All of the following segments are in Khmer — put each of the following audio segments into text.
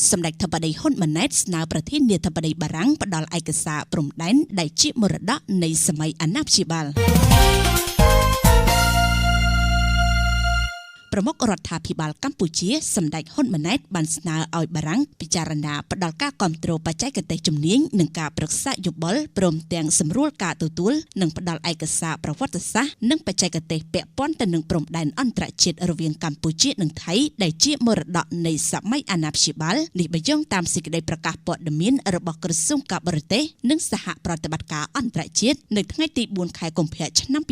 សម្ដេចធិបតីហ៊ុនម៉ាណែតស្នើប្រធានាធិបតីបារាំងផ្ដល់ឯកសារព្រំដែនដែលជាមរតកនៃសម័យអាណាព្យាបាលប្រមុខរដ្ឋាភិបាលកម្ពុជាសម្ដេចហ៊ុនម៉ាណែតបានស្នើឲ្យបារាំងពិចារណាផ្ដល់ការគាំទ្របច្ចេកទេសជំនាញនិងការប្រឹក្សាយោបល់ព្រមទាំងសម្រួលការទទួលនិងផ្ដល់ឯកសារប្រវត្តិសាស្ត្រនិងបច្ចេកទេសពាក់ព័ន្ធទៅនឹងព្រំដែនអន្តរជាតិរវាងកម្ពុជានិងថៃដែលជាមរតកនៃសម័យអាណាព្យាបាលនេះបញ្ជាក់តាមសេចក្តីប្រកាសព័ត៌មានរបស់ក្រសួងការបរទេសនិងសហប្រតិបត្តិការអន្តរជាតិនៅថ្ងៃទី4 ខែកុម្ភៈឆ្នាំ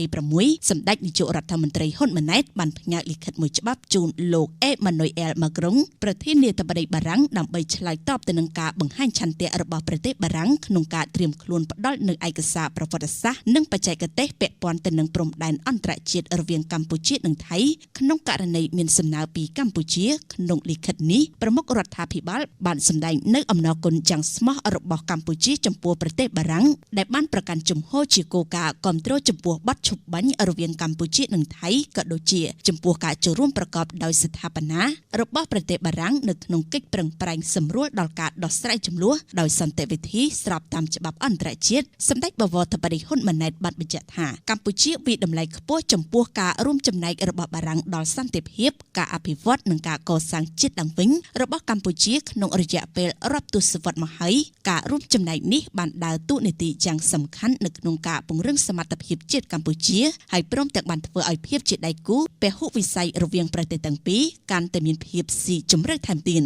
2026សម្ដេចនាយករដ្ឋមន្ត្រីហ៊ុនម៉ាណែតបានផ្ញើលិខិតមួយច្បាប់ជូនលោកអេម៉ានុយអែលម៉ាក្រុងប្រធានាធិបតីបារាំងដើម្បីឆ្លើយតបទៅនឹងការបង្ហាញឆន្ទៈរបស់ប្រទេសបារាំងក្នុងការត្រៀមខ្លួនផ្ដល់នូវឯកសារប្រវត្តិសាស្ត្រនិងបច្ចេកទេសពាក់ព័ន្ធទៅនឹងព្រំដែនអន្តរជាតិរវាងកម្ពុជានិងថៃក្នុងករណីមានសំណើពីកម្ពុជាក្នុងលិខិតនេះប្រមុខរដ្ឋាភិបាលបានសម្ដែងនូវអំណរគុណយ៉ាងស្មោះរបស់កម្ពុជាចំពោះប្រទេសបារាំងដែលបានប្រកាន់ជំហរជាគោលការណ៍គាំទ្រចំពោះបទឈប់បាញ់រវាងកម្ពុជានិងថៃក៏ដូចជាចំពោះការចូលរួមប្រកបដោយស្ថាបនារបស់ប្រទេសបារាំងនៅក្នុងកិច្ចប្រឹងប្រែងសម្រួលដល់ការដោះស្រាយជម្លោះដោយសន្តិវិធីស្របតាមច្បាប់អន្តរជាតិសម្ដេចបវរធិបតីហ៊ុនម៉ាណែតបានបញ្ជាក់ថាកម្ពុជាវិតម្លៃខ្ពស់ចំពោះការរួមចំណែករបស់បារាំងដល់សន្តិភាពការអភិវឌ្ឍនិងការកសាងជាតិឡើងវិញរបស់កម្ពុជាក្នុងរយៈពេលរាប់ទសវត្សរ៍មកហើយការរួមចំណែកនេះបានដើរតួនាទីយ៉ាងសំខាន់នៅក្នុងការពង្រឹងសមត្ថភាពជាតិកម្ពុជាហើយព្រមទាំងបានធ្វើឲ្យភាពជាដៃគូពហុវិស័យរវាងប្រទេសទាំងពីរកាន់តែមានភាពស៊ីជម្រៅថែមទៀត